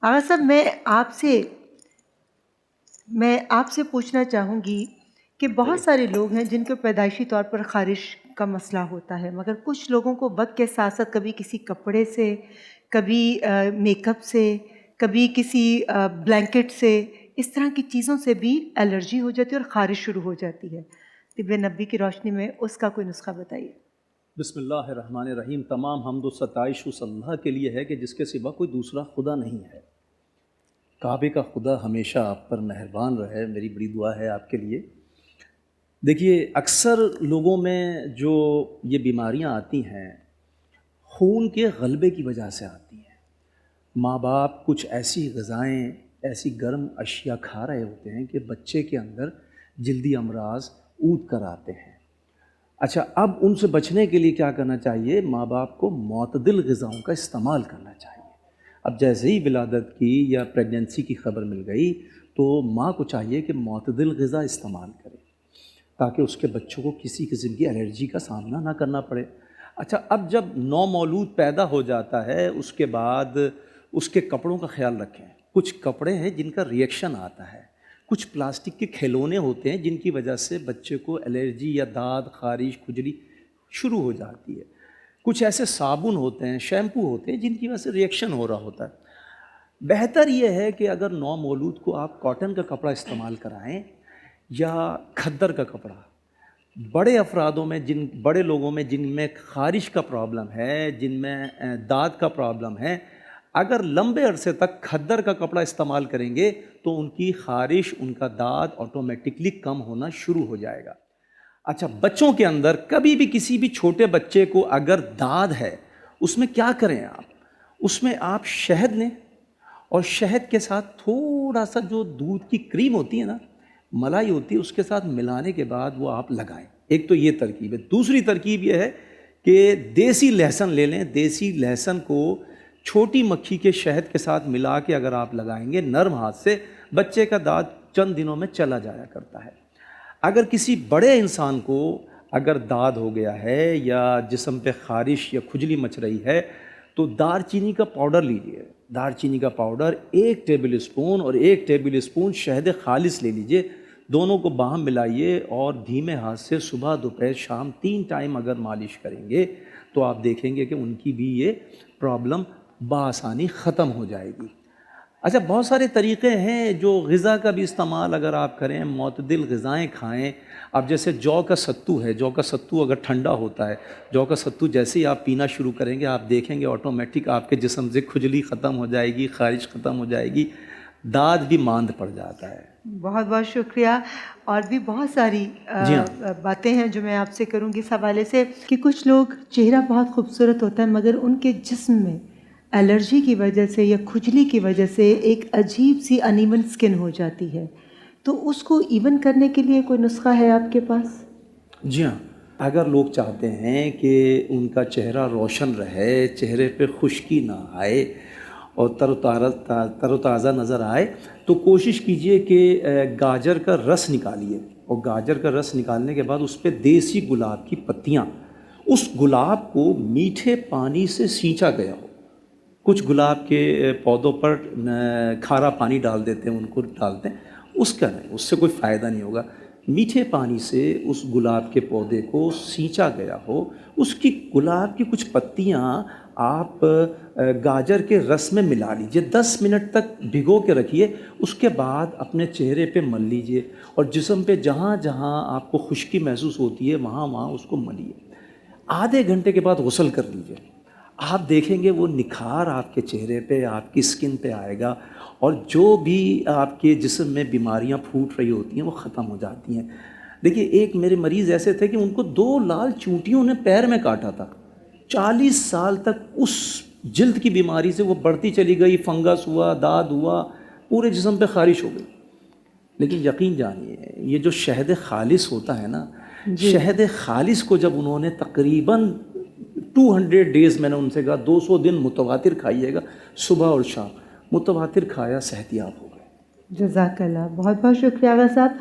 आगा साहब, मैं आपसे पूछना चाहूँगी कि बहुत सारे लोग हैं जिनको पैदाइशी तौर पर ख़ारिश का मसला होता है, मगर कुछ लोगों को वक़्त के साथ साथ कभी किसी कपड़े से, कभी मेकअप से, कभी किसी ब्लैंकेट से, इस तरह की चीज़ों से भी एलर्जी हो जाती है और ख़ारिश शुरू हो जाती है। तिब्बे नबी की रोशनी में उसका कोई नुस्खा बताइए। बिस्मिल्लाहिर्रहमानिर्रहीम। तमाम हम्द व सताइश उस अल्लाह के लिए है कि जिसके सिवा कोई दूसरा खुदा नहीं है। काबे का खुदा हमेशा आप पर मेहरबान रहे, मेरी बड़ी दुआ है आपके लिए। देखिए, अक्सर लोगों में जो ये बीमारियां आती हैं, खून के गलबे की वजह से आती हैं। माँ बाप कुछ ऐसी ग़िज़ाएँ, ऐसी गर्म अशिया खा रहे होते हैं कि बच्चे के अंदर जल्दी अमराज ऊद कर आते हैं। अच्छा, अब उनसे बचने के लिए क्या करना चाहिए? माँ बाप को मुतदिल ग़िज़ाओं का इस्तेमाल करना चाहिए। अब जैसे ही विलादत की या प्रेगनेंसी की खबर मिल गई तो माँ को चाहिए कि मुतदिल ग़िज़ा इस्तेमाल करे ताकि उसके बच्चों को किसी किस्म की एलर्जी का सामना ना करना पड़े। अच्छा, अब जब नौमौलूद पैदा हो जाता है उसके बाद उसके कपड़ों का ख्याल रखें। कुछ कपड़े हैं जिनका रिएक्शन आता है, कुछ प्लास्टिक के खिलौने होते हैं जिनकी वजह से बच्चे को एलर्जी या दाद, ख़ारिश, खुजली शुरू हो जाती है। कुछ ऐसे साबुन होते हैं, शैम्पू होते हैं जिनकी वजह से रिएक्शन हो रहा होता है। बेहतर ये है कि अगर नौमौलूद को आप कॉटन का कपड़ा इस्तेमाल कराएं या खद्दर का कपड़ा। बड़े अफरादों में, जिन बड़े लोगों में जिनमें ख़ारिश का प्रॉब्लम है, जिनमें दाद का प्रॉब्लम है, अगर लंबे अरसे तक खद्दर का कपड़ा इस्तेमाल करेंगे तो उनकी ख़ारिश, उनका दाद ऑटोमेटिकली कम होना शुरू हो जाएगा। अच्छा, बच्चों के अंदर कभी भी किसी भी छोटे बच्चे को अगर दाद है, उसमें क्या करें आप? उसमें आप शहद लें और शहद के साथ थोड़ा सा जो दूध की क्रीम होती है ना, मलाई होती है, उसके साथ मिलाने के बाद वो आप लगाएं। एक तो ये तरकीब है। दूसरी तरकीब ये है कि देसी लहसुन ले लें। देसी लहसुन को छोटी मक्खी के शहद के साथ मिला के अगर आप लगाएंगे नरम हाथ से, बच्चे का दाद चंद दिनों में चला जाया करता है। अगर किसी बड़े इंसान को अगर दाद हो गया है या जिस्म पे ख़ारिश या खुजली मच रही है तो दारचीनी का पाउडर लीजिए। दारचीनी का पाउडर 1 टेबल स्पून और 1 टेबल स्पून शहद खालिस ले लीजिए। दोनों को बाहम मिलाइए और धीमे हाथ से सुबह, दोपहर, शाम 3 टाइम अगर मालिश करेंगे तो आप देखेंगे कि उनकी भी ये प्रॉब्लम बआसानी ख़त्म हो जाएगी। अच्छा, बहुत सारे तरीक़े हैं जो ग़िज़ा का भी इस्तेमाल अगर आप करें, मुतदिल ग़िज़ाएँ खाएँ। अब जैसे जौ का सत्तू है, जौ का सत्तू अगर ठंडा होता है, जौ का सत्तू जैसे ही आप पीना शुरू करेंगे आप देखेंगे ऑटोमेटिक आपके जिस्म से खुजली ख़त्म हो जाएगी, ख़ारिश ख़त्म हो जाएगी, दाद भी मांद पड़ जाता है। बहुत बहुत शुक्रिया। और भी बहुत सारी जी हाँ। बातें हैं जो मैं आपसे करूँगी इस हवाले से कि कुछ लोग, चेहरा बहुत खूबसूरत होता है मगर उनके जिस्म में एलर्जी की वजह से या खुजली की वजह से एक अजीब सी अनइवन स्किन हो जाती है, तो उसको इवन करने के लिए कोई नुस्खा है आपके पास? जी हाँ, अगर लोग चाहते हैं कि उनका चेहरा रोशन रहे, चेहरे पे खुश्की ना आए और तरोताज़ा नज़र आए, तो कोशिश कीजिए कि गाजर का रस निकालिए और गाजर का रस निकालने के बाद उस पर देसी गुलाब की पत्तियाँ, उस गुलाब को मीठे पानी से सींचा गया हो। कुछ गुलाब के पौधों पर खारा पानी डाल देते हैं, उनको डालते हैं, उसका नहीं, उससे कोई फ़ायदा नहीं होगा। मीठे पानी से उस गुलाब के पौधे को सींचा गया हो, उसकी गुलाब की कुछ पत्तियाँ आप गाजर के रस में मिला लीजिए, 10 मिनट तक भिगो के रखिए। उसके बाद अपने चेहरे पे मल लीजिए और जिस्म पे जहाँ जहाँ आपको खुश्की महसूस होती है वहाँ वहाँ उसको मलिए। आधे घंटे के बाद गुस्ल कर लीजिए। आप देखेंगे वो निखार आपके चेहरे पे, आपकी स्किन पे आएगा और जो भी आपके जिस्म में बीमारियां फूट रही होती हैं वो ख़त्म हो जाती हैं। देखिए, एक मेरे मरीज़ ऐसे थे कि उनको 2 लाल चींटियों ने पैर में काटा था। 40 साल तक उस जल्द की बीमारी से वो बढ़ती चली गई, फंगस हुआ, दाद हुआ, पूरे जिस्म पे ख़ारिश हो गई। लेकिन यकीन जानिए, ये जो शहद खालिस होता है ना, शहद खालिस को जब उन्होंने तकरीबन 200 डेज़, मैंने उनसे कहा 200 दिन मुतवातिर खाइएगा, सुबह और शाम मुतवातिर खाया, सेहतियाब हो गए। जज़ाकल्लाह, बहुत बहुत शुक्रिया आगा साहब।